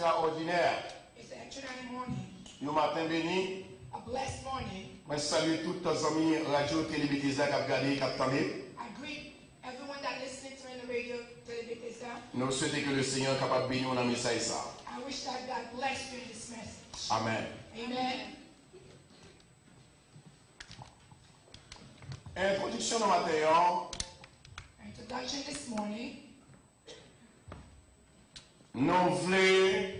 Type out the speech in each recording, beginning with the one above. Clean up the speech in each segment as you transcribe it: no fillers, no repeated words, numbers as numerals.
extraordinaire. It's an extraordinary morning. Un matin béni. A blessed morning. Je salue tous nos amis radio télé Bethesda qui ont regardé, qui ont attendu. I greet everyone that listening to in the radio, Bethesda. Nous souhaitons que le Seigneur soit capable de bénir dans le message. I wish that God bless you in this message. Amen. Amen. Introduction de matin. Introduction this morning. Nous voulons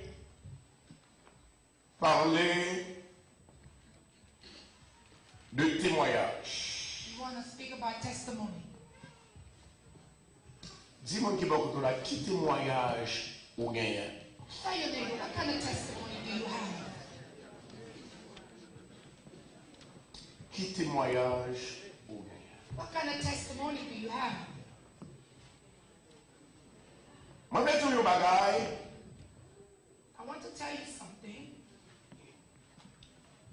parler de témoignage. We want to speak about testimony. Dis-moi qui beaucoup là, qui témoignage ou gagne? Tell your neighbor, what kind of testimony do you have? Qui témoignage ou gagne? What kind of testimony do you have? Je vais te dire un bagage. I want to tell you something.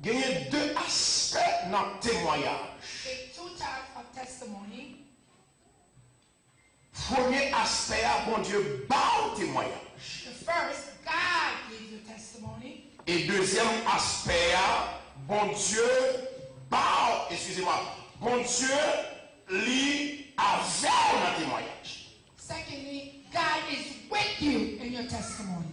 Il y a deux aspects dans le témoignage. There are two types of testimony. Premier aspect, bon Dieu, bat le témoignage. The first, God gives you testimony. Et deuxième aspect, bon Dieu, bat, excusez-moi, bon Dieu, lit avec le témoignage. Secondly, God is with you in your testimony.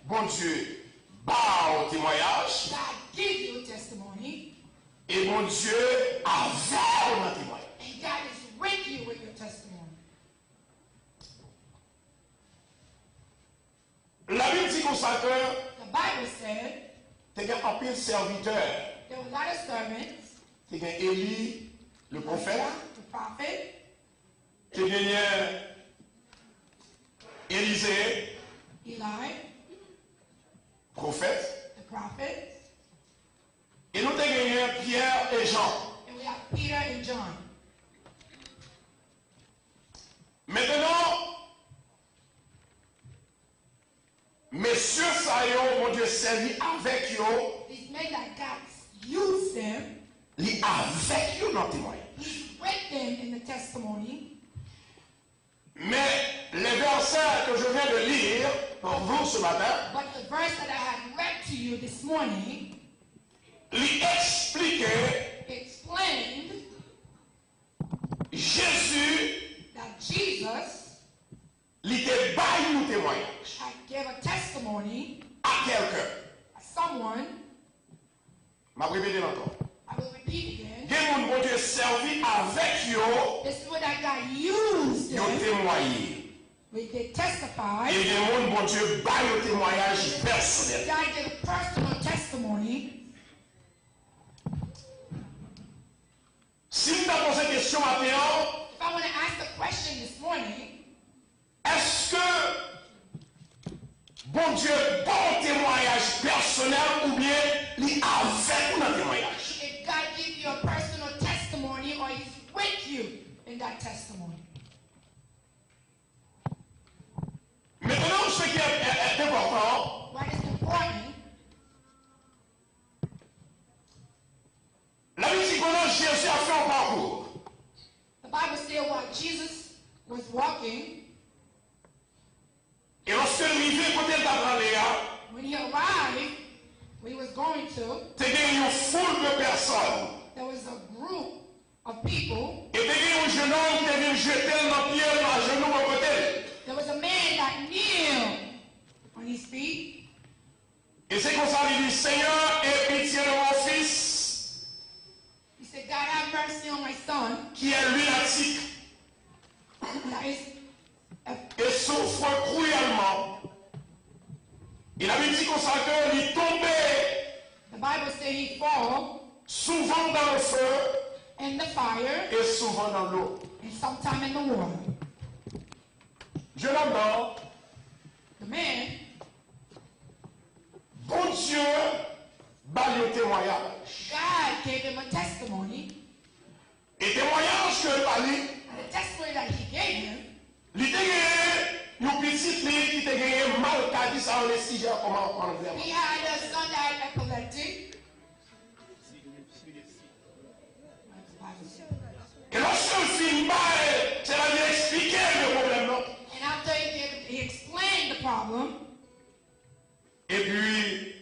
Bon Dieu, bat le témoignage. God gives you testimony. Et mon Dieu, avec le témoignage. And God is with you with your testimony. La Bible dit comme ça que The Bible said tu as un pile serviteur. there were a lot of servants. Tu as Élie, le prophète. The prophet. Tu as Élisée, Eli, prophète. the prophet. Et nous avons Pierre et Jean. And we have Peter and John. Maintenant, messieurs, ça y est, mon Dieu, servi avec eux. These men that God used them, Li avec eux dans le témoignage. He's with them in the testimony. Mais les versets que je viens de lire pour vous ce matin, But the verse that I had read to you this morning lui expliquait explained Jésus, that Jesus il te baille un témoignage had gave a testimony à quelqu'un. to someone. Je vais répéter encore. I will repeat again. Quel monde bon Dieu servi avec eux, This is what that God used ils them. témoigné. They testified. Et quel monde bon Dieu baille un témoignage personnel. God gave a personal testimony. Si vous avez posé une question maintenant, If I want to ask the question this morning, est-ce que bon Dieu bon témoignage personnel ou bien il avec un témoignage? if God gives you a personal testimony or He's with you in that testimony. Maintenant, ce qui est important, What is important, la Bible dit que Jésus a fait un parcours. the Bible said while Jesus was walking, Et lorsque il est arrivé côté d'Adrès, when He arrived, where He was going to, il y a une foule de personnes. there was a group of people. Et il y a un jeune homme qui est venu jeter dans pied à genoux à côté. There was a man that kneeled on his feet. Et c'est comme ça qu'il dit, Seigneur, aie pitié de mon fils, He said, God have mercy on my son qui est lunatique that is et souffre cruellement. Il avait dit comme ça qu'il est tombé the Bible said he fall souvent dans le feu in the fire et souvent dans l'eau. and sometime in the water. Je l'entends. The man, Bon Dieu, bat le témoignage. God gave him a testimony, Et témoignage que il a dit, and the testimony that he gave him, il était une petite fille qui était gagné mal qu'a dit ça en les 6 heures comment on le he had a son that had epileptic. Et lorsque le film c'est la vie expliquer le problème, non? And after he explained the problem, Et puis,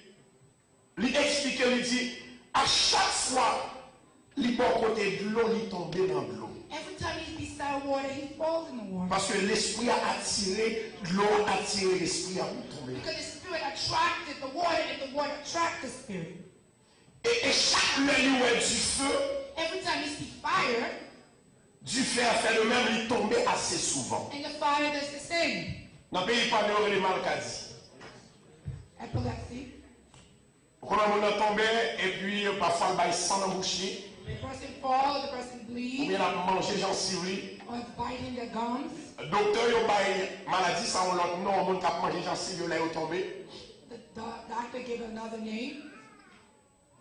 il explique, il dit, à chaque fois, il bon côté de l'eau, il tombe dans l'eau. Every time he's beside water, he falls in the water. Parce que l'esprit a attiré, l'eau a attiré l'esprit à tomber. Because the spirit attracted the water, and the water attracted the spirit. Et chaque lueur du feu, Every time you see fire, du feu a fait le même, il tombait assez souvent. and the fire does the same. Dans le pays, pas de les maladies. Epilepsy. Quand on a tombé, et puis parfois il baille sans emboucher, The person falls, the person ou bleeds, bien il a mangé gencive. or it's biting their gums. Docteur, il baille maladie, ça on l'autre non, on a mangé gencive, là il est tombé. The doctor gave another name.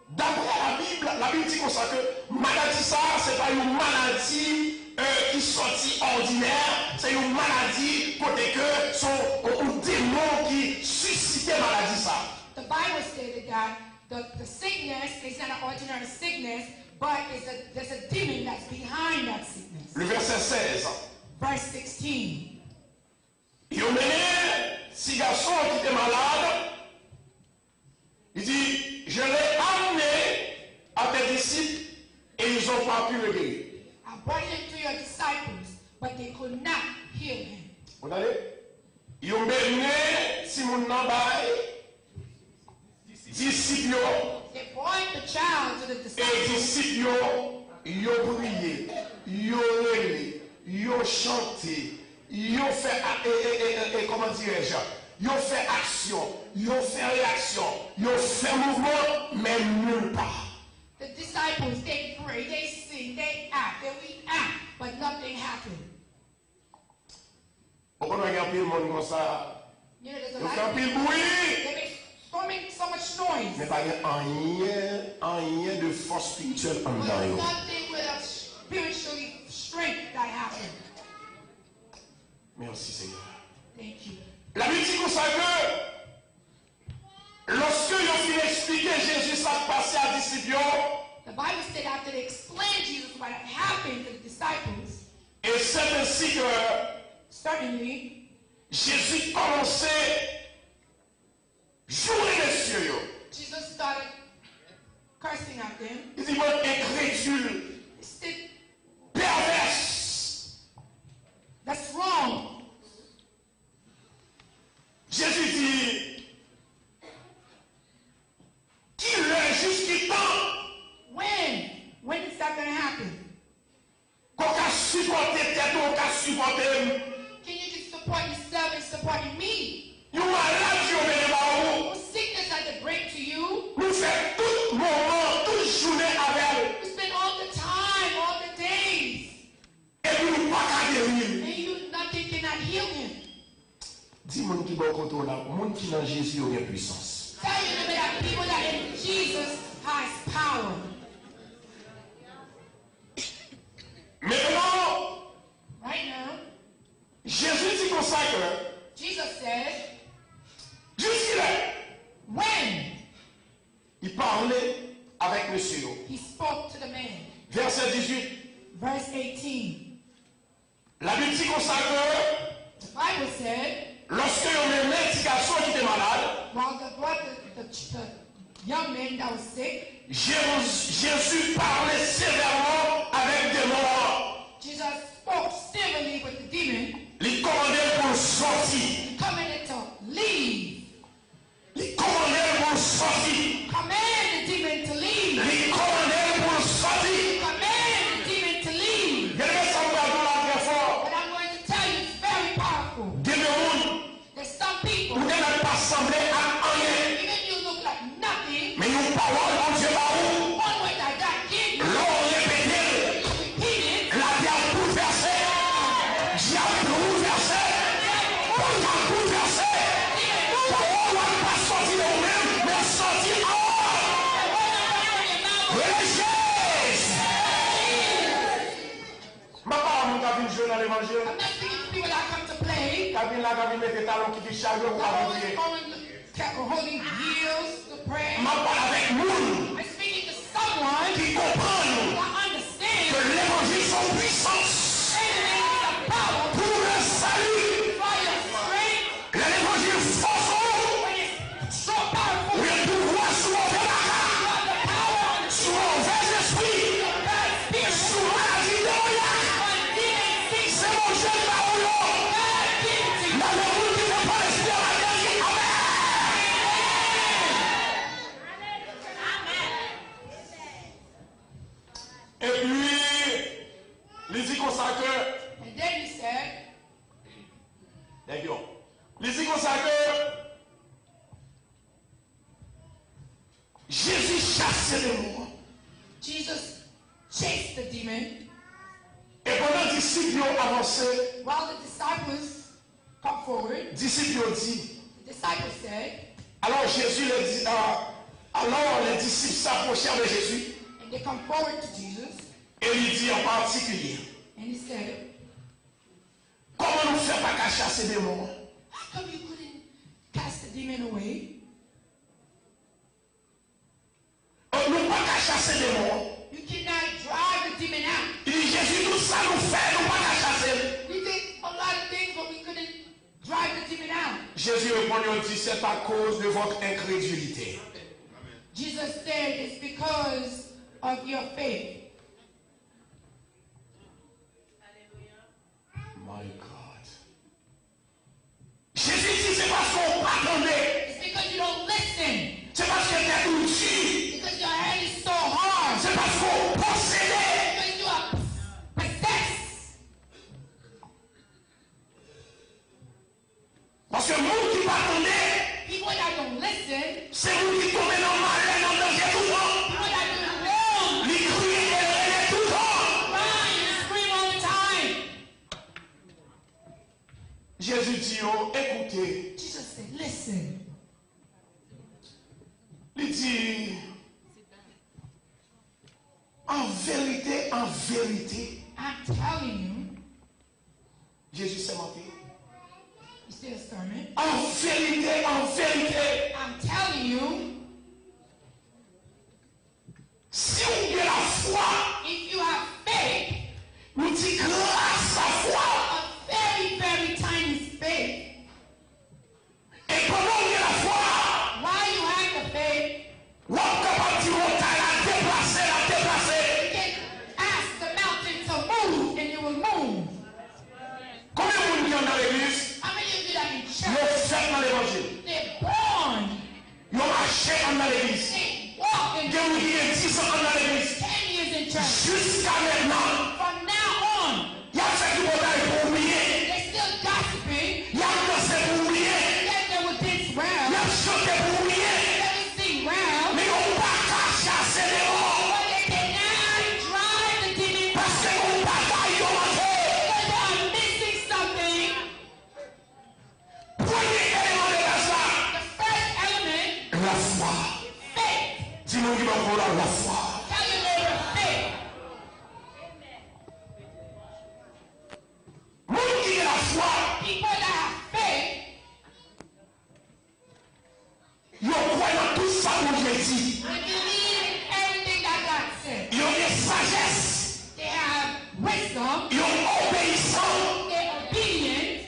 D'après la Bible dit comme ça que maladie ça, c'est pas une maladie qui sortit ordinaire, c'est une maladie côté que son un démon qui suscitait maladie ça. The Bible stated that the sickness is not an ordinary sickness, but there's a demon that's behind that sickness. Le verset 16. Verse 16. Il a mené six garçons qui étaient malades. Il dit, je l'ai amené à tes disciples et ils n'ont pas pu le guérir. I brought him to your disciples, but they could not heal him. Vous entendez? Ils ont mené Simon Nambaye, disciples, They brought the child to the et disciples, disciples, ils ont prié, ils ont rêvé, ils ont chanté, ils ont fait, comment dirais-je, ils ont fait action, ils ont fait réaction, ils ont fait mouvement, mais nulle part. the disciples, they pray, they sing, they act, they react, but nothing happened. Pourquoi on a le monde comme ça? You know, there's a Ils lot font of un pile people, bruit. they make so much noise. Mais pas rien de force spirituelle en But dedans. nothing with a spiritually strength that happened. Merci Seigneur. Thank you. La Bible dit comme ça que lorsque ils ont fini d'expliquer Jésus ça passé à disciples, The Bible said after they explained Jesus what had happened to the disciples, et c'est ainsi que certainly Jésus commençait jouer les cieux. Jesus started cursing at them. Il dit, votre incrédule, He said, perverse. that's wrong. Jésus dit, qu'il est jusqu'à temps When is that going to happen? qu'on a supporté tête, qu'on a supporté. Can you just support yourself and supporting me? Nous malades, on est là-haut. What sickness I could bring to you? Nous faisons tout moment, toute journée avec elle. We spend all the time, all the days, Et puis nous pas qu'à guérir. and you nothing cannot heal him. Dis moun qui bon contrôle là, moun qui dans Jésus a une puissance. Tell you that people that in Jesus has power. Maintenant, Right now, Jésus dit comme ça que Jesus said, jusqu'il est, when il parlait avec monsieur. he spoke to the man. Verset 18. Verse 18. La Bible dit comme ça que The Bible said, lorsque on met un petit garçon qui était malade, while the young man that was sick, Jésus parlait sévèrement avec des morts. Jesus spoke severely with the demon. Il commandait pour sortir. He commanded to leave. Il commandait pour sortir. Command the demon to leave. Il commandait pour sortir. Command the demon to leave. Bien que ça me parle là très fort. But I'm going to tell you, it's very powerful. Des gens There's some people, où n'ont pas semblé à rien. even you look like nothing, Mais une parole dans Dieu là où one way that God gave you, l'on répétait. you repeat it, La vie a bouleversé. Diable bouleversé. Pour la bouleversé. Parole n'a pas sorti de nous-mêmes, mais sorti hors. Religieuse. Ma parole, mon cabine jouer dans l'évangile. I'm not speaking to people that come to play, Cabine là, cabine mettre talons qui dit chariot pour always arriver. holding heels to pray. Ma parole avec nous I'm speaking to someone qui comprend that understands que l'évangile sont puissance the power pour le salut. for your strength L'évangile force when it's strong Jésus chassait les démons. Jesus chased the demon. Et pendant que les disciples avançaient, While the disciples come forward, les disciples ont dit, the disciples said, alors Jésus les dit, alors les disciples s'approchèrent de Jésus. and they come forward to Jesus, Et il dit en particulier, and he said, comment nous faire pas qu'à chasser des démons? how come you couldn't cast the demon away? Nous pas qu'à chasser des démons. You cannot drive the demon out. Il dit Jésus, tout ça nous fait, nous pas qu'à chasser. We did a lot of things, but we couldn't drive the demon out. Jésus répondit, il dit, c'est à cause de votre incrédulité. Jesus said, it's because of your faith. My God. Jésus dit, c'est parce qu'on attendait. It's because you don't listen. C'est parce que t'es outil. Because your hand is so hard. C'est parce qu'on possédait. Because you are possessed. Parce que nous qui attendait, People that don't listen, c'est vous qui tombez dans le malheur, dans le danger tout le temps. people that do wrong, Les cris et les rêves tout le temps. cry and scream all the time. Jésus dit, oh, écoutez. Jesus said, listen. Il dit, en vérité, I'm telling you, Jésus s'est menti. you still sermon. En vérité, I'm telling you, si on a la foi, if you have faith, nous dit grâce à foi. a very, very tiny faith, Et pendant on a la foi, while you have the faith, on est capable de dire, la déplacer. you can ask the mountain to move and it will move. Combien de monde dans l'église? How many of you that in Ils church, ont fait dans l'évangile. they're born, Ils ont marché dans l'église. they walk in Ils ont eu 10 ans dans l'église. 10 years in church. Jusqu'à maintenant, From now on, il y a fait du bordel pour oublier. they're still gossiping. Il y a dansé pour oublier. Yes, they will dance Il y well. a chanté pour oublier. They will sing well. Mais on ne va pas chasser les démons. But they cannot drive the demon Parce que on ne va pas y manger. because they are missing something. Premier élément de la foi. The first element, La foi. faith. Dis-moi qui va vouloir la foi. Tell your neighbor faith. Monde qui a la foi, People that have faith, ils croient dans tout ça que Dieu dit. they believe everything that God said. Ils ont une sagesse. They have wisdom. Ils ont obéissance. They're obedient.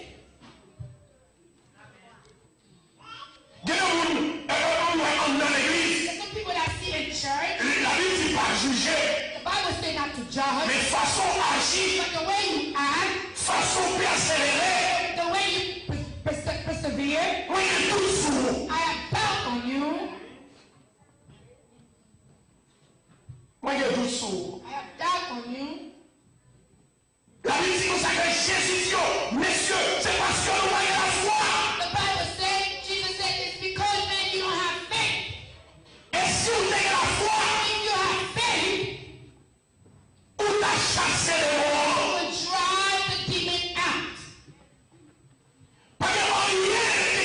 Il y a des gens dans l'église. There's some people that see in church. La Bible dit pas juger, The Bible says not to judge. mais façon agir, But the way you act, façon persévérer. the way you persevere, Oui, il y a tout sous. I have felt on you. Oui, il y a tout sous. I have doubt on you. La Bible dit comme ça que Jésus dit, oh, messieurs, c'est parce que nous avons la foi. The Bible says, Jesus said, it's because, man, you don't have faith. Et si vous avez la foi, If you have faith, vous t'as chassé les you démons. will drive the demon out. Parce qu'il n'y a rien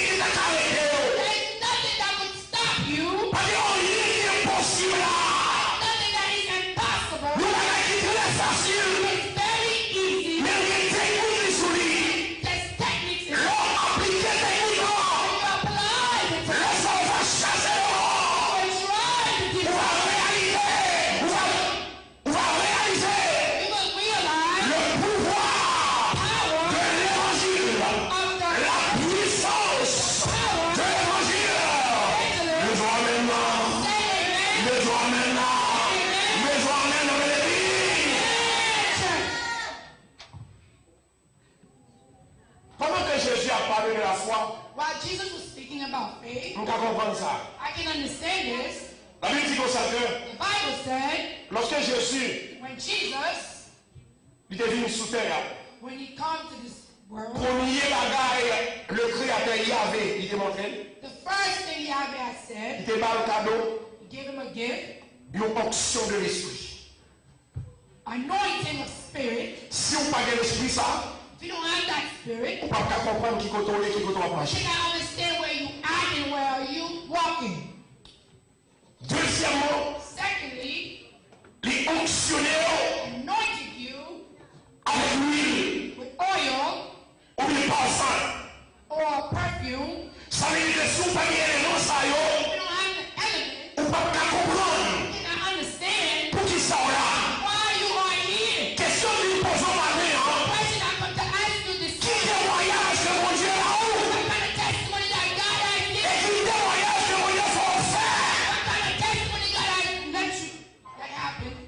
qui t'a arrêté. There is nothing that would stop you. Parce qu'il n'y a rien qui est possible là. Nothing that is impossible. Nous avons qui est très facile. It's very easy. Mais il y a des techniques sur lui. There's techniques in it. L'homme applique des techniques. You apply the techniques. Le sang va chasser les démons. You drive the On va demon. réaliser. On va réaliser You will realize le pouvoir power de l'évangile. of the La puissance de l'évangile. Besoin maintenant. Besoin maintenant. Besoin maintenant de l'église. Pendant que Jésus a parlé de la foi, While Jesus was speaking about faith, on peut comprendre ça. I can understand this. La Bible dit comme ça que The Bible said lorsque Jésus when Jesus, il est venu sous terre, when he comes to this world, premier bagaille, le créateur Yahvé, il te montré, the first thing Yahweh had il said, te parle cadeau, he give him a gift. Une onction de l'esprit. Anointing of spirit. Si on n'a pas l'esprit, ça, If you don't have that spirit, on ne peut pas comprendre qui contrôle et qui contrôle you marcher. cannot understand where you at and where are you walking. Deuxièmement, Secondly, les onctionnaires anointed you avec l'huile with oil ou bien parfum. or perfume. Ça veut dire que si on n'a pas l'élément, ça y If est, you don't have the element, on ne peut pas comprendre you cannot understand pour qui ça là. why you are here. Question d'une posons matin, hein. Question I come to ask you this Qui morning. témoignage que mon Dieu a où? What kind of testimony that God has Et given? qui témoignage que mon Dieu faut faire? What kind of testimony God has let you that happened?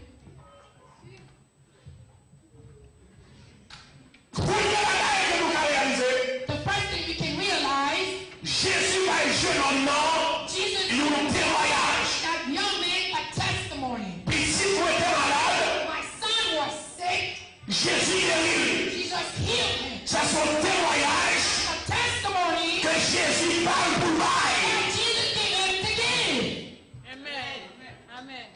Première bataille que nous avons réalisée, The first thing you can realize, Jésus va être jeune homme, non? Jesus Il y a un témoignage. that young man a testimony. Puis si vous êtes malade, My son was sick. Jésus guérit. Jesus healed him. Ça c'est un témoignage A testimony que Jésus parle pour moi. that Jesus gave him to give. Amen. Amen.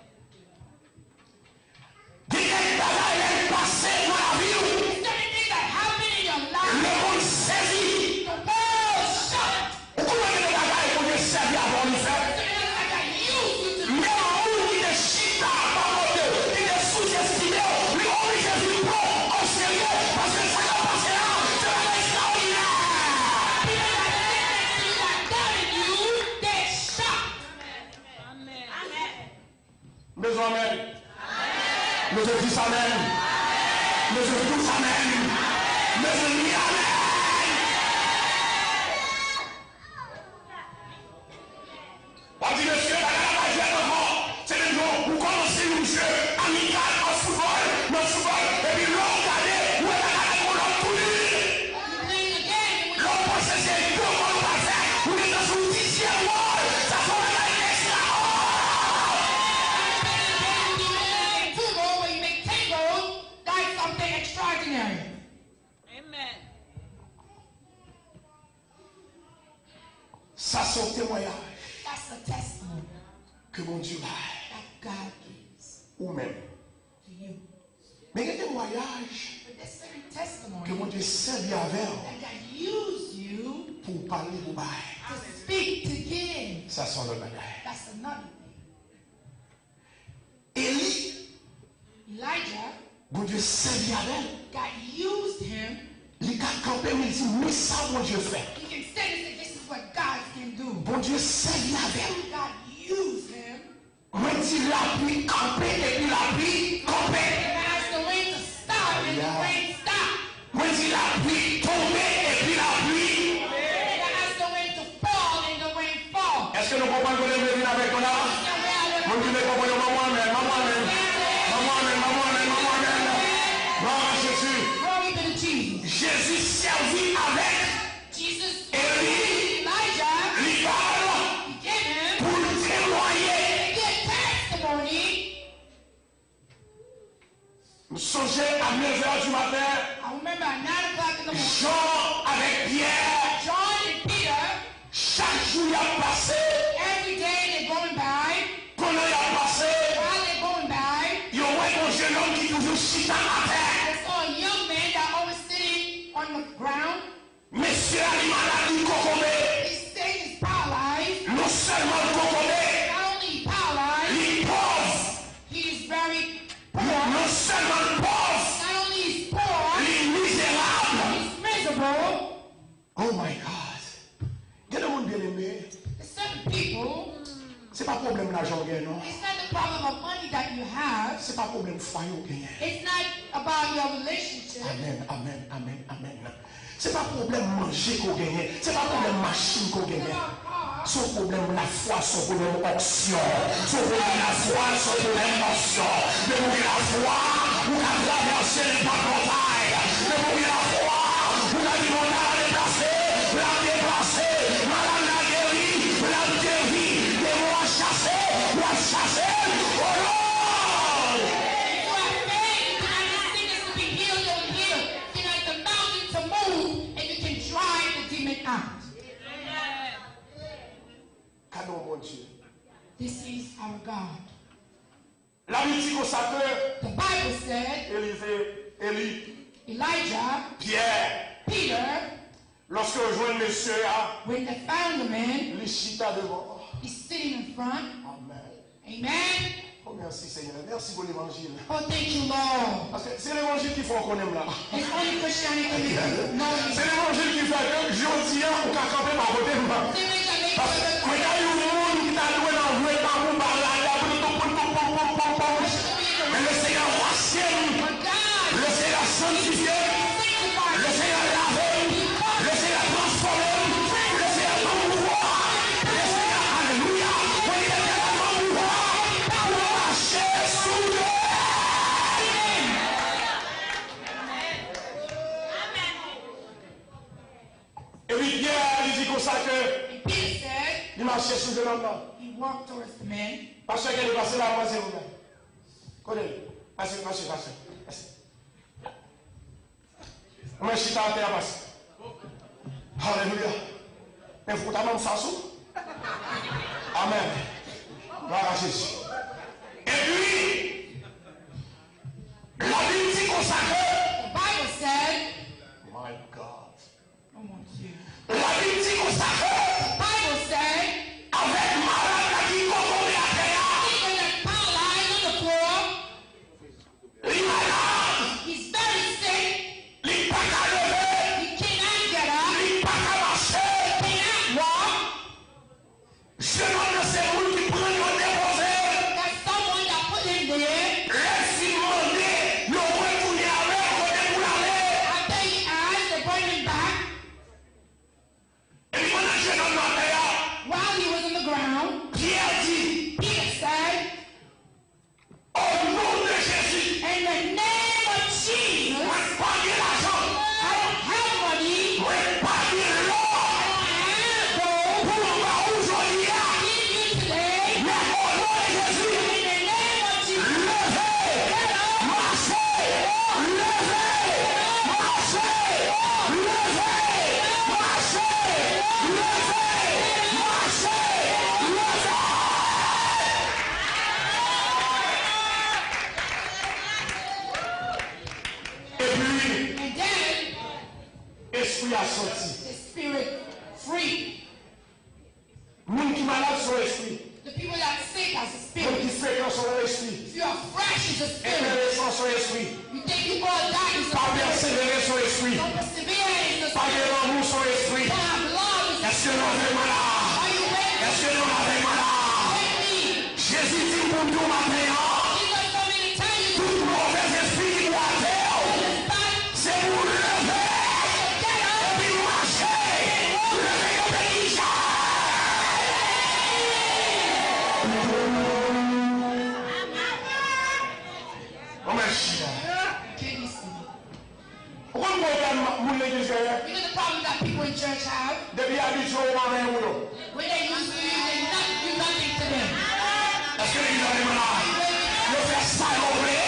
Des batailles est passées dans la vie. Is there anything that happened in your Le life? monde saisit. The world shut. Pourquoi il y a des batailles pour Dieu servir avant de faire? Is there anything that God used you to do? Mais en haut, il est chita, pardon Dieu, il est sous-estimé, lui, on est Jésus prend au sérieux, parce que ça va passer là, c'est un extraordinaire. People that doubted you, they shut. Amen. Mes amen. Mes fils amen. Mes tous amen. Mes amis amen. On dit monsieur, la magie est encore. C'est le jour où commencez un jeu amical en football, et puis l'on regarde, où est la gare pour l'homme tout nu. You playing again. L'on pense que c'est deux contre parfait, où il est dans son 10e mois, ça fait la gare Two goals where you make 10 goals, that's something extraordinary. Amen. ça c'est un témoignage That's a testimony que mon Dieu a, that God gives ou même. to you. Mais il y a un témoignage But there's certain testimony que mon Dieu servi avec that God used you pour parler au bail. to speak, to give. Ça c'est le bagaille. That's another thing. Élie, Elijah, mon Dieu servi avec. God used him. Il a campé, mais il dit, mais ça mon Dieu fait. He can stand and say, this is what God can do. Mon Dieu servi avec. God used him. Moi dit la pluie campé et puis la pluie campé. And asked the rain to stop, and the rain stopped. Moi dit la pluie tombé et puis la pluie. And asked the rain to fall, and the rain fall. Est-ce que nous comprenons que nous venons avec nous là? Mon Dieu, nous comprenons, maman amen, maman amen. Maman amen, maman amen, maman amen. Gloire à Jésus. Glory be to Jesus. Jésus servit avec Jesus, Élie, Elijah, il parle he gave him pour témoigner. a testimony. Nous songez à 9h du matin, I remember at 9 o'clock in the morning, Jean avec Pierre, John and Peter, chaque jour il a passé, every day they're going by. pendant il a passé, While they're going by, il y a un jeune homme qui toujours chita à terre. they saw a young man that always sitting on the ground. Monsieur Ali malade, il cocomé. He's saying he's paralyzed. Non seulement il cocomé, Not only paralyzed, il pauvre. he's very poor. Non seulement il pauvre, Not only he's poor, il misérable. he's miserable. Oh my God. Il y a des gens bien aimés. There's certain people, C'est pas problème l'argent gain, non. it's not the problem of money that you have. C'est pas problème foyer ou gain. It's not about your relationship. Amen, amen, amen, amen. C'est pas problème manger qu'on gagne. C'est pas problème machine qu'on gagne. Son problème la foi, son problème option. Son problème la foi, son problème option. De mourir la foi, vous avez traversé les batailles. De mourir la foi, vous avez dit on a déplacé, la déplacé, malade la guéri, la guéri, les mots à chasser, ou à chasser. Oh Lord! You have faith, you can have the sickness to be healed, you'll heal. You can have the mountain to move, and you can drive the demon out. Cadeau mon Dieu. This is our God. La Bible dit comme ça que The Bible said Elijah, Pierre, Peter, lorsque rejoint monsieur, when they found the man, il chita devant. he's sitting in front. Amen. Amen. Oh, merci Seigneur. Merci pour l'évangile. Oh, thank you, Lord. Parce que c'est l'évangile qu'il faut qu'on aime là. It's only Christianity can know you. C'est l'évangile qui fait que je dis, on peut camper par côté de moi. Parce que quand il y a eu un monde qui t'a doué dans le vrai par où par là, mais le Seigneur rachète, le Seigneur sanctifie, le Seigneur lave, le Seigneur transforme, le Seigneur envoie, le Seigneur, alléluia, quand il est tellement pouvoir pour marcher sous le. Et puis Pierre, il dit comme ça que Peter said, il marchait sous le homme. he walked towards the man. Parce qu'elle est passée là, passez vous-même. Connais, passez. Moi, je suis à terre, passe. Alléluia. Mais vous t'avez ça sous. Amen. Gloire à Jésus. Et puis, la Bible dit qu'on s'appelle. The Bible said, My God. oh mon Dieu. La Bible dit qu'on s'appelle. The Bible said, Avec malade qui concombait à terre. even the paralyzed on the floor, Les malades. he's very sick. Les pas qu'à lever. He cannot get up. Les pas qu'à marcher. He cannot walk. Je demande à ces gens qui prennent le déposé. There's someone that put him there. Laisse-lui demander. Le retourner avec. Côté pour l'aller. After he asked, they brought him back. Et puis pendant que je donne ma terre, While he was on the ground, Pierre dit, Peter said, au nom de Jésus, in the name of Jesus, moi pas de l'argent, I don't have money. moi pas de l'or, I don't have gold. pour moi aujourd'hui, I give you today. mais au nom de Jésus, In the name of Jesus, levez, marchez, levez, marchez, levez, marchez, levez, marchez, levez. Et puis, and then esprit a sorti. the spirit free. Moun qui malade son esprit. The people that are sick as a Moun qui spirit. fréquent son esprit. If you are fresh as a spirit, Intéressant son esprit. you think you all die as Pas a spirit. persévérer son esprit. Don't persevere as a Pas spirit. de l'amour son esprit. Don't have love as a Est-ce que l'on est malade? Are you ready? Est-ce que l'on est malade? With me. Jésus dit pour nous maintenant, Jesus told me to tell you tout mauvais esprit qui doit faire, this time. c'est vous lever Get up. et puis marcher. Levez au pays. Oh merci. Can you see? Pourquoi vous avez mon l'église? You know the problem that people in church have? Depuis habitué au matin ou non? When they use you, they not do nothing to them. Est-ce que l'église est malade? Ils ont fait ça au vrai.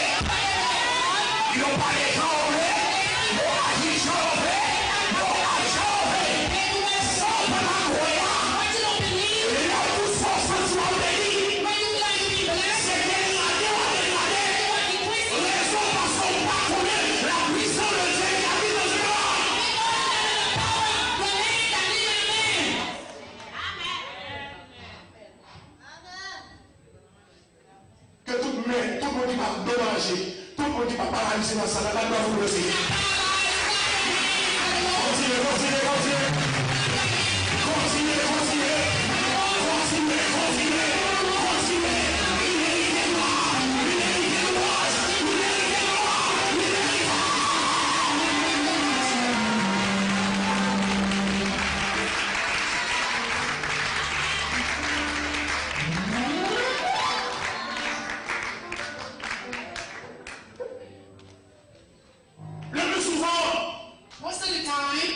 Ils n'ont pas les gens au vrai. Ils ont agi au vrai. Ils ont agi au vrai. Sans pas la croyance. What you don't believe, Et là, tout ce sentiment de vie. when you like to be blessed, C'est dégradé, on a dégradé. Raison parce qu'on ne pas connaître la puissance de Dieu qui habite dans ce monde. the land that live in man. Que tout le monde qui va déranger, tout le monde qui va paralyser dans sa la doit vous le Seigneur. Continuez, continuez, continuez. Continuez, continuez. Continuez, continuez. Continuez. Une vérité noire. Une vérité noire. Une vérité noire. Une vérité Le plus souvent, Most of the time,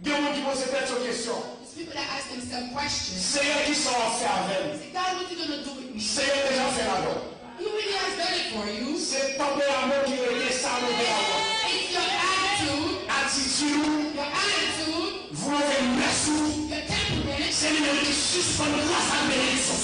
il y a des gens qui posent cette question. it's people that ask themselves questions. Seigneur, qui sont en fait avec? Say, God, what you gonna do with me? Seigneur, déjà fait avant. He really has done it for you. C'est tempérament qui est ça, nous avant. It's your attitude, Attitude, your attitude, volonté, merci. your temperament C'est lui qui suspend grâce à la bénédiction.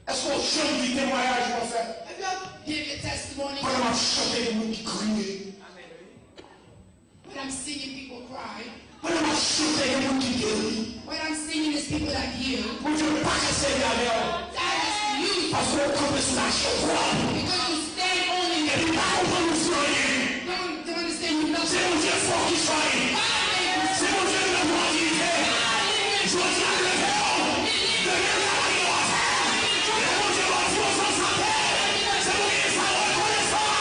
Est-ce qu'on chante du témoignage qu'on fait? Give your testimony. Quand on chante les gens qui crient. When I'm singing, people cry. Quand on chante les gens qui guérissent. When I'm singing, there's people that heal. Pour Dieu pas que c'est derrière. That is you. Parce qu'on tombe sur la chauffeur. Because you stand only. Et puis pas comprendre sur rien. Don't understand you nothing. C'est mon Dieu fort qui soigne. C'est mon Dieu de la moralité. Je dois dire le Père. Le Père de la grâce. Et mon Dieu va dire sans santé. C'est mon Dieu sans reconnaissance.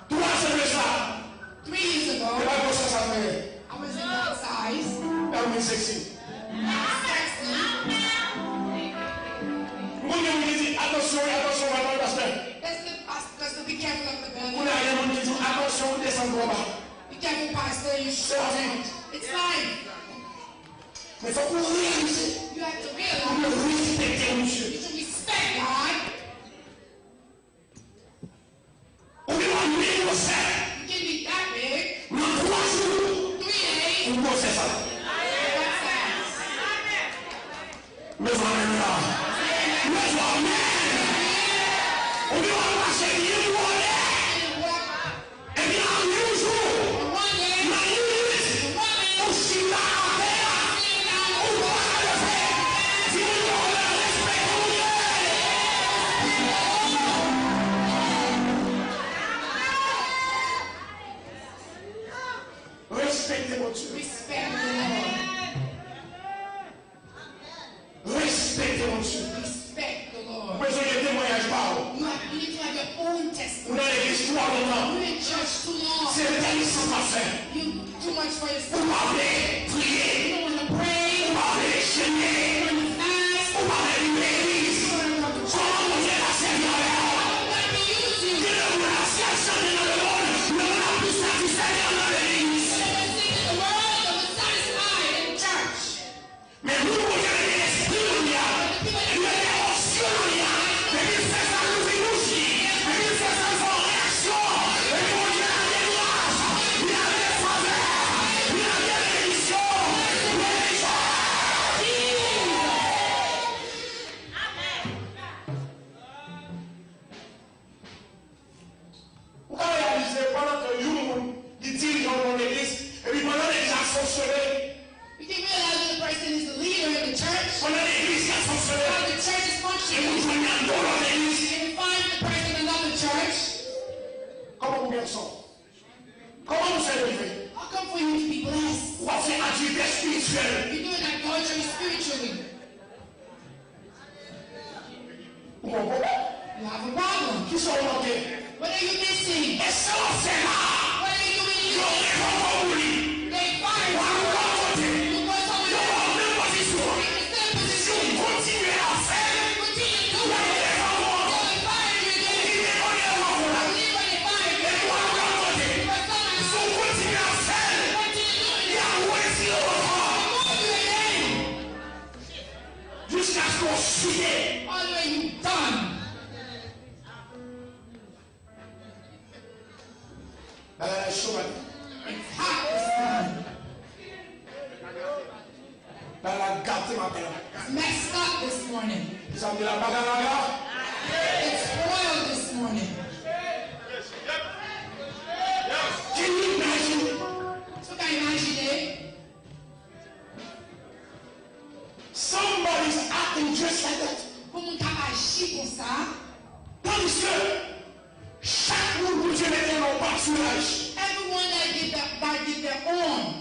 Toi, c'est le ça. 3 years ago, Et la grosse ça fait. I was in that size. That means sexy. Sexy. Mon Dieu me dit attention, attention, madame pasteur. Let's be careful of the On belly. a rien me dit attention, descendre en bas. Be careful, Pastor. C'est la vie. It's life. Mais il faut qu'on réalise. You have to On realize. doit respecter monsieur. You should respect God. On doit négocier. You can be that big. Dans 3 jours, 3 days. on doit faire ça. That's fast. Mais on est là. Mais on est. On doit marcher bien pour aller. And walk. Et bien, en 1 jour, And one day. dans 1 minute, on s'y va en terre. On doit le faire. Si on doit le respecter, on y est. Respectez mon Dieu. Respect the Lord. Respectez mon Dieu. Respect the Lord. Besoin de témoignage par où? You need to have your own Vous testimony. avez l'histoire longtemps. You've been in church too long. C'est le temps sans pas faire. You too much for Vous yourself. parlez, You priez. don't want to pray. Vous parlez, gêner. You don't want to fast. Vous parlez de l'église. You don't want to go to church. Comment vous êtes la servir avec Let me use you. Dieu ne vous l'a cherché dans le monde. Ne vous l'a plus satisfait dans l'église. When I sing in the world, I was satisfied in church. Mais nous, vous avez l'esprit de l'Ia. Vous avez l'émotion de l'Ia. Mais il fait ça nous émousser. Mais il fait ça sans réaction. Et mon Dieu a des grâces. Il a des faveurs. Il a des bénédictions. Vous pouvez réaliser pendant que nous, qui dirige dans l'église, et puis pendant l'église a fonctionné, You can realize when the person is the leader in the church, pendant l'église a how fonctionné, the church is et functioning. vous joignez un don dans l'église. And you find the person in another church. Comment vous garçons? Comment vous êtes arrivé? How come for you to be blessed? Vous faites activité spirituelle. You're doing adultery spiritually. Vous comprenez? You have a problem. Qui sont manqués? What are you missing? Et ça, on fait là. What are you doing Ils ont here? des gens pour vous. They fire Vous you. allez vous côté. You go Ils somewhere ont else. la même position. In the same Si position. vous continuez à faire, Continue to vous do allez it. les avoir. So they fire you Ils again. les connaissent avant. I believe when they fire you. Et vous allez vous côté. You go somewhere Si else. vous continuez à faire, Continue doing il y it. a un récit au fond. Move you again. Jusqu'à ce qu'on chute. All the way you done. It's hot this morning. Dans la gâte matin. It's messed up this morning. Ça me dit la bagarre là. It's spoiled this morning. Can you imagine? So can you imagine it? Somebody's acting just like that. Como tá agir com ça? Tandis que chaque monde que Dieu mettait dans le pâturage, Everyone that did their own.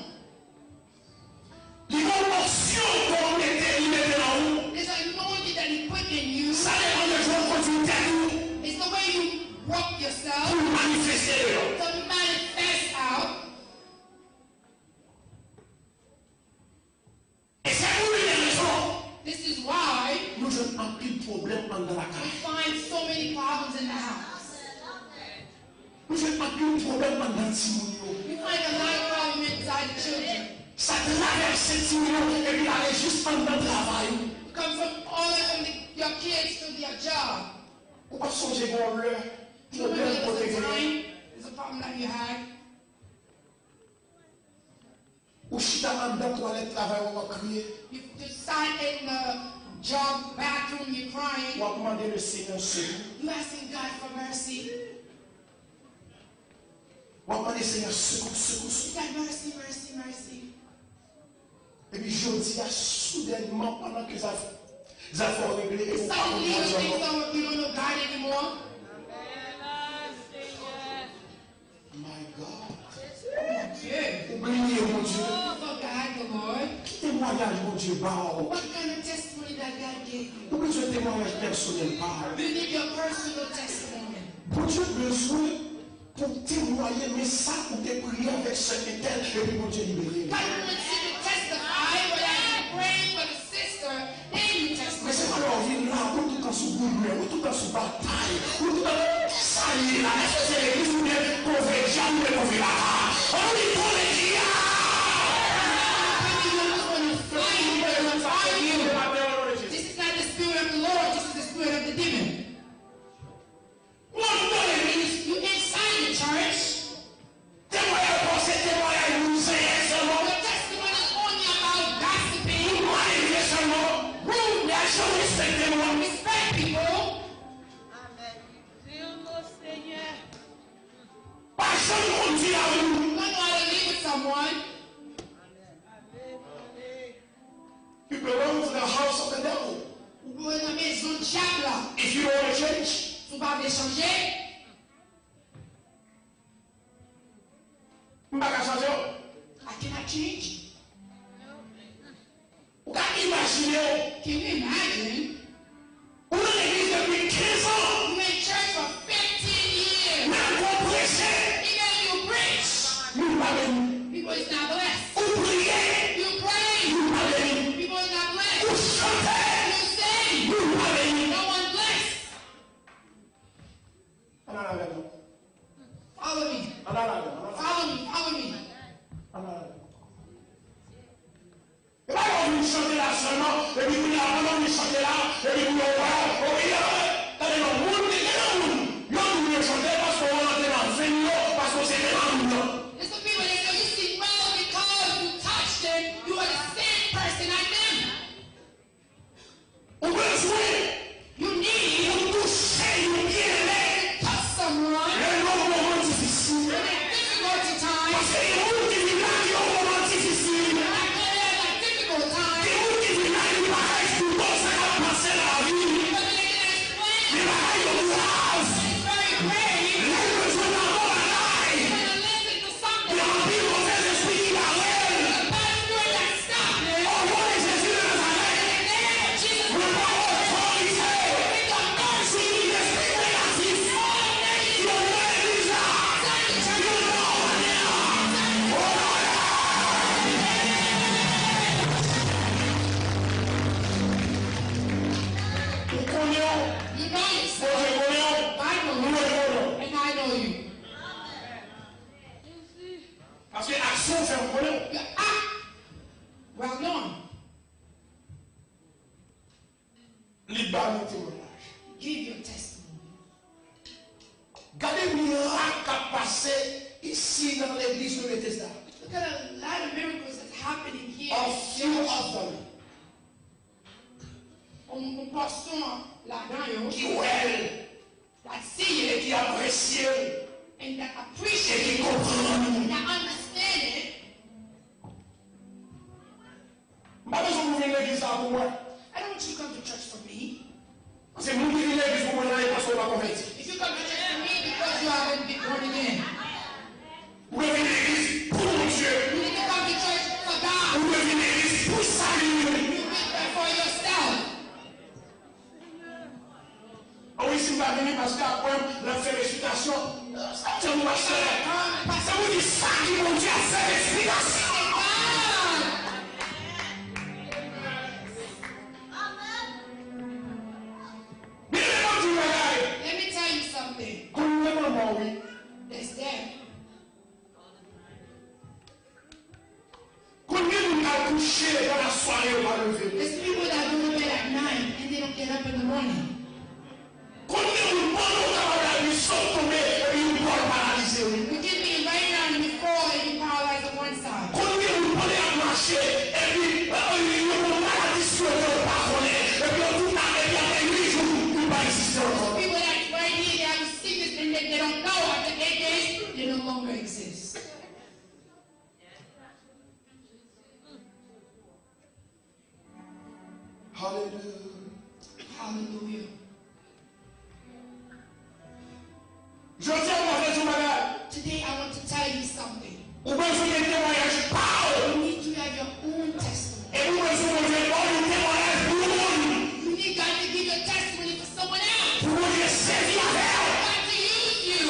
les proportions qu'on mettait dans vous, There's anointing that he put in you. ça dépend de gens quand tu t'aimes It's the way you walk yourself pour manifester. to manifest out. Et c'est pour une raison. This is why dans la We caille. find so many problems in the house. Nous faisons pas de problème dans le Timounio. We find a lot of problems inside the children. Ça traverse Timounio et puis aller juste dans le travail. It comes from all the way from your kids to their job. Ou pas songer bon le Do you remember problème pour there was a te time, there's a problem that you had? ou chita en dedans toilette travail ou va crier. You just sat in the job bathroom, you're crying. Ou a demandé le Seigneur secours. You asking God for mercy. Ou a demandé le Seigneur secours, secours, secours. God, mercy, mercy, mercy. Et puis je dis là soudainement pendant que ça faut régler et vous Suddenly, you think parlez that you don't know God anymore. My God. Yeah. Oubliez mon Dieu. Forgot the Lord. Qui témoignage mon Dieu parle. What kind of testimony that God gave you? Ou besoin de témoignage personnel parle. You need your personal testimony. Mon Dieu besoin pour témoigner, mais ça pour te prier avec ce et tel et puis mon Dieu libéré. God wants you to testify, but as you pray for the sister, then you testify. Mais c'est pas leur vie là, ou tout le temps sous boulot, ou tout le temps sous bataille, ou tout le temps ça y est là, est-ce que c'est l'église ou bien pauvre jamais pauvre là? On dit pour les diables! This is not the spirit of the Lord, this is the spirit of the demon. You inside the church. Témoignage pour ces témoignages, nous c'est seulement. Your testimony is only about gossiping, Moi, seulement. rudeness, Respectez-moi. respect people. Personne ne dit à vous. You don't know how to live with someone. You belong to the house of the devil. Ou dans la maison de diable là. If you want to change, Tu vas changer. je ne vais pas changer. I cannot change. Vous pouvez imaginer, Can you imagine? on est l'église depuis 15 ans. You're in church for 15 years. Mais vous prêchez, Even you preach, nous parlons. people is not blessed. Vous priez, You pray, nous parlons. people is not blessed. Vous chantez, You sing, nous parlons. no one blessed. Follow me, follow me, follow me. Et pas qu'on nous chante là seulement, et puis vous avez nous chanter là, et puis vous avez allez, non, vous dites non, vous chanter parce qu'on va entrer dans le Seigneur, parce qu'on s'est fait dans le temps. There's some people that say you sing well because you touched them. You are the same person as them. On peut jouer, You need on touche, on bien to touch someone les moments difficiles. in a difficult time. Parce qu'il y a des gens qui vivent là, qui ont des moments difficiles. Like a difficult time. Des gens qui vivent là, qui paraissent tout le temps, ça va passer la vie. But they can explain. Des bagailles de grâce. It's very brave. Là, ils besoin d'avoir la taille. When you listen to something, Des remplis de mauvais esprits qui l'arrêtent. the bad spirit that stopped it. Au nom de Jésus de Nazareth. In the name of Jesus, Nous parlons autorité. we got mercy. Sur l'esprit négatif. Qui ont mis l'église là. Qui ont mis nous connaissons, You know nous yourself. connaissons, I know nous you. connaissons. And I know you. Parce que action fait un connaissons. You act well known. Libre témoignage. Give your testimony. Gardez le miracle qui a passé ici dans l'église de Bethesda. Look at a lot of miracles that's happening here. A few of them. On pastor là-dedans, Qui ouèrent that see et it qui apprécient and that et appreciate qui it, comprennent. that understand it. Pas besoin de venir à l'église là pour moi. I don't want you to come to church for me. C'est moi qui viens à l'église pour moi là parce qu'on va convertir. If you come to church for me because you haven't been born again, Vous devez venir à l'église pour mon Dieu. you need to come to church for God. Vous devez venir à l'église pour saluer. You be there for yourself. Ah oui, si vous ne venez parce qu'après la félicitation, ça vous va se ça vous dit ça qui mon Dieu a fait l'explication. morning. Quand vous demandez au camarade, ils sont tombés et ils vont paralyser. We can be right now and we fall and be paralyzed on one side. Quand vous demandez à marcher et puis ils vont maladie sur le parcours et puis on tourne avec les 8 jours, ils vont exister encore. People that right here, they have a sickness and they don't know after 8 days, they no longer exist. Hallelujah. Hallelujah. Je tiens à vous dire, Today I want to tell you something. vous besoin de témoignages par You need to have your own testimony. et vous besoin de témoignages pour vous. You need God to give your testimony for someone else. Pour vous servir avec. God to use you.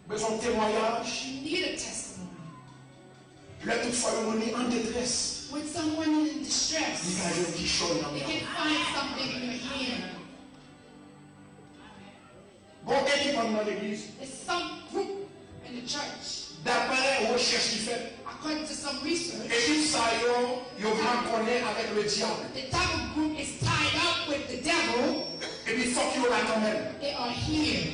Besoin de témoignages. You need a testimony. Là, toutefois, on est en détresse. When someone is in distress, Il y a un petit chose dans they le can find something in your hand. bon équipement dans l'église. There's some group in the church, D'après les recherches qu'il fait, according to some research, équipe ça, ils vont connaître avec le diable. the type of group is tied up with the devil. Et puis, il faut qu'ils là quand même. They are here.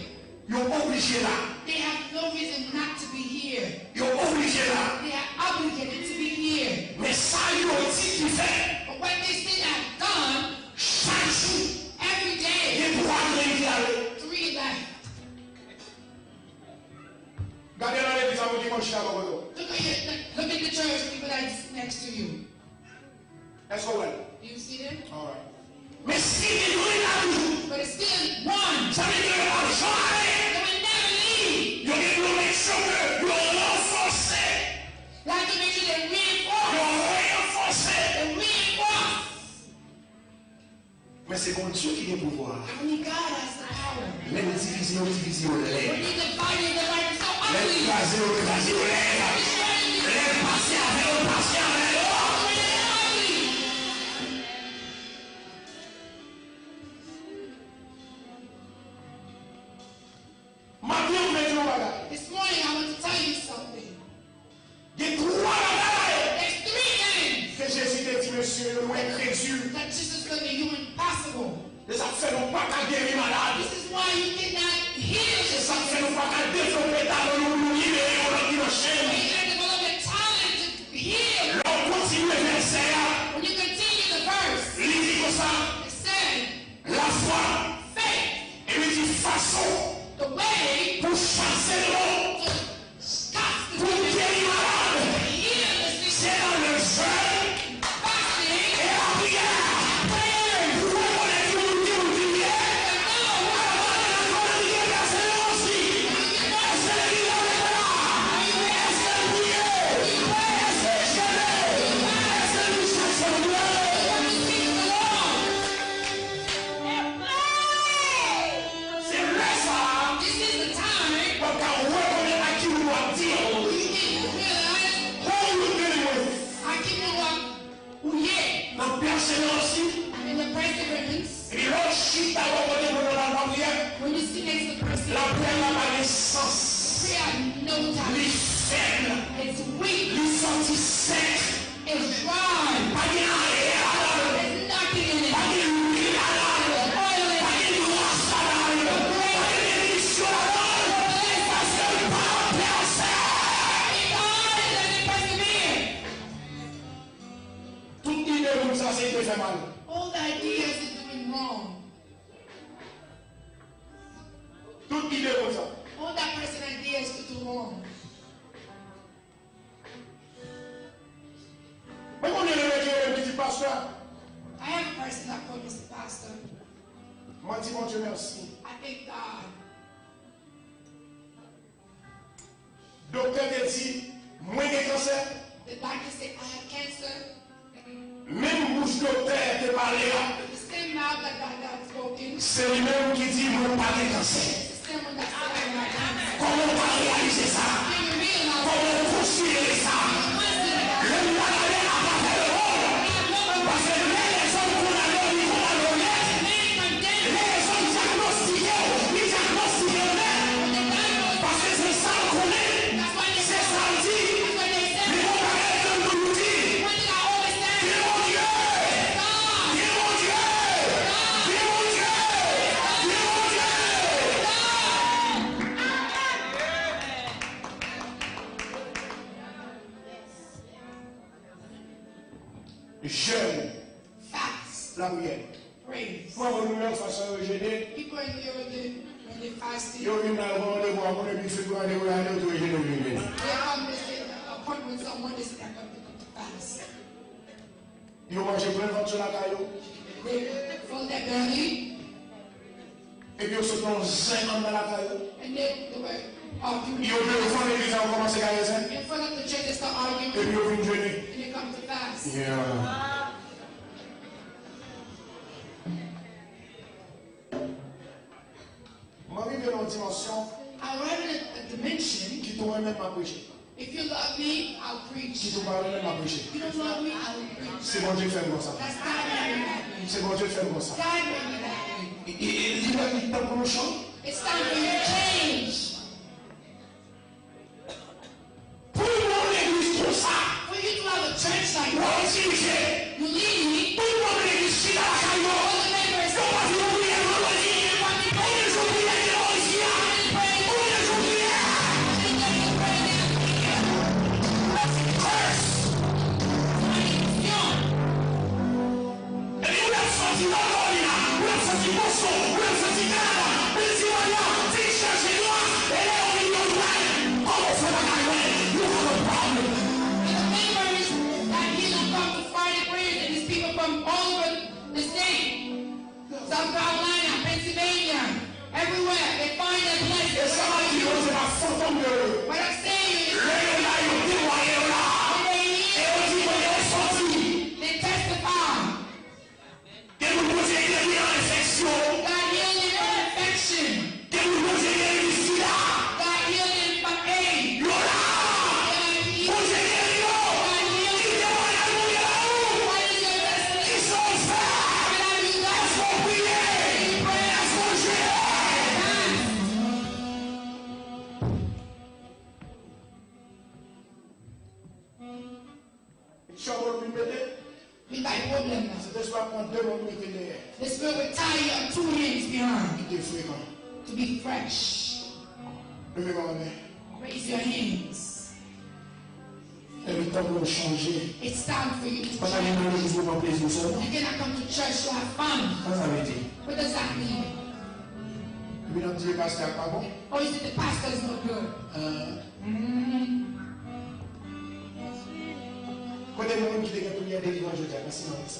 Ils sont obligés là. They have no reason not to be here. Ils sont obligés là. They are obligated to be here. Mais ça, ils ont dit qu'il fait. But what they still have done, Chaque jour, every il day, y a 3 grands 3 left. Regardez dans l'église, on dit qu'on chie à l'eau. Look at the church people that's next to you. Est-ce que vous voyez? Do you see them? All right. Mais si ils ont là, But it's still one. ça veut dire qu'ils vont changer. They will never leave. Ils ont make sure que ils ont renforcé. They have to make sure they Ils reinforce. ont renforcé. They reinforce. Mais c'est bon Dieu qui a le pouvoir. Only God has the power. Même division, When l'air. you divide it, the right is so Même ugly. écraser, l'air. L'air patient, l'air patient, l'air. This morning I want to tell you something. Il y a 3 bagailles. There's 3 things Que Jésus t'a dit, monsieur, le moins crédule. that Jesus going to do impossible. Et ça fait non pas qu'à guérir malade. This is why you cannot heal Et ça yourself. fait non pas qu'à développer ta nous libérer, on a dit le You chaîne. cannot develop a talent to heal. L'on continue le verset. When you continue the verse, Il dit comme ça. it said, La foi. faith, Et il dit façon. the way Pour chasser le monde. to stop the Pour guérir malade. heal the sick, C'est dans le jeûne fasting, et la prière. prayer. Pour reconnaître le Dieu du bien. This is the time Parce qu'on reconnaît à qui on doit dire. you need to realize Who you dealing with? I keep on walking. Oh yeah. Dans persévérance. In the perseverance, Et l'autre chute à reconnaître pendant la prière. when you sit next to the person, La prière n'a pas de sens. prayer no time. Les faibles. It's weak. Les sorties secs. It's dry. Pas de rien. There's nothing in it. Pas de l'huile à l'âme. Oil in Pas it. de grâce à l'âme. Pas de bénédiction à l'âme. Parce que le pape personne. God is let it persevere. Toute idée comme ça, c'est que fait mal. All the ideas is doing wrong. Toute idée comme ça. All that person ideas to do wrong. Mais on est le petit pasteur. I have a person that called Mr. Pastor. Moi, dis mon Dieu merci. I thank God. Docteur t'a dit, moins de cancer. The doctor said I have cancer. Même bouche docteur te parle là. The same mouth that God has spoken. C'est lui-même qui dit, moi, pas de cancer. It's the same one that said I have cancer. Comment on va réaliser ça? Can you realize Comment on construire ça? Le malade n'a pas fait le rôle. Parce que les hommes qu'on a le niveau à l'honnête, les hommes diagnostiqués, ils diagnostiquent eux-mêmes. Parce que c'est ça qu'on est. C'est ça qu'on dit. Mais on va être nous dire. Dis mon Dieu. Dis mon Dieu. praise. Moi, vous nous façon de gêner. People in the when they fasting, Yo, you know, on the walk, on the music, on the way, I know to they come to say appointment with someone they say they're going to fast. You mange plein de ventre sur la caillou. They fill their belly. Et puis, on se prend 5 ans dans la caillou. And they were arguing. Yo, le fond de l'église, on commence à gagner ça. In front of the church, they start arguing. Et puis, on vient jeûner. And they come to fast. Yeah. M'arrive dans une dimension I arrive in a dimension. qui t'aurait même pas prêché. If you love me, I'll Qui preach. t'aurait même pas prêché. If you don't love me, I will preach. C'est bon Dieu fait comme ça. That's God made me that way. C'est bon Dieu fait comme ça. God made me that way. Il a dit temps pour nous changer. It's time for you to change. Pour nous, l'église comme ça. For you to have a church like Moi this, aussi, j'ai. you lead. Pour nous, l'église qui dans la caillou. All the neighbors Non, pas si vous voulez, vous voulez. Pour les jours qui viennent de l'Orisia. Pour les jours qui viennent. Curse. Et puis, vous l'avez senti dans l'Orisia. Vous l'avez senti Boston. Vous l'avez senti Canada. Pennsylvania. Texas, et Noir. Et là, on est dans le bain. Comment ça va gagner? You have a problem. And the neighbors that he will come to Friday prayers, and these people from all over the state, South Carolina, Pennsylvania, everywhere, they find their place. Et ça va dire, c'est la fantôme de eux. What I'm saying is, Le là, ils ont témoigné là. when they Et on dit, on est sorti. they testify. Que vous posez des infections. God healing from infection. Que vous posez des sida. God healing from AIDS. Yo là. God healing. Posez des lions. God healing. Qui témoignent à nous, là. What is your destiny? Qui sont faits. What have you done? Est-ce qu'on prie? Est-ce qu'on gère? We like problem now. C'est soit qu'on demande de derrière. The spirit will tie you on 2 hands behind Qui est fréquent. to be fresh. Levez ma main. Raise your hands. Et le temps de changer. It's time for you to Pas d'aller change. dans l'église pour plaisir seul. You cannot come to church to have fun. Ça veut dire. What does that mean? Et puis, on dit, pasteur, pas bon. Or is it the pastor is not good? Quand les gens qui dégainent pour y aller, je dis, merci, non, ça.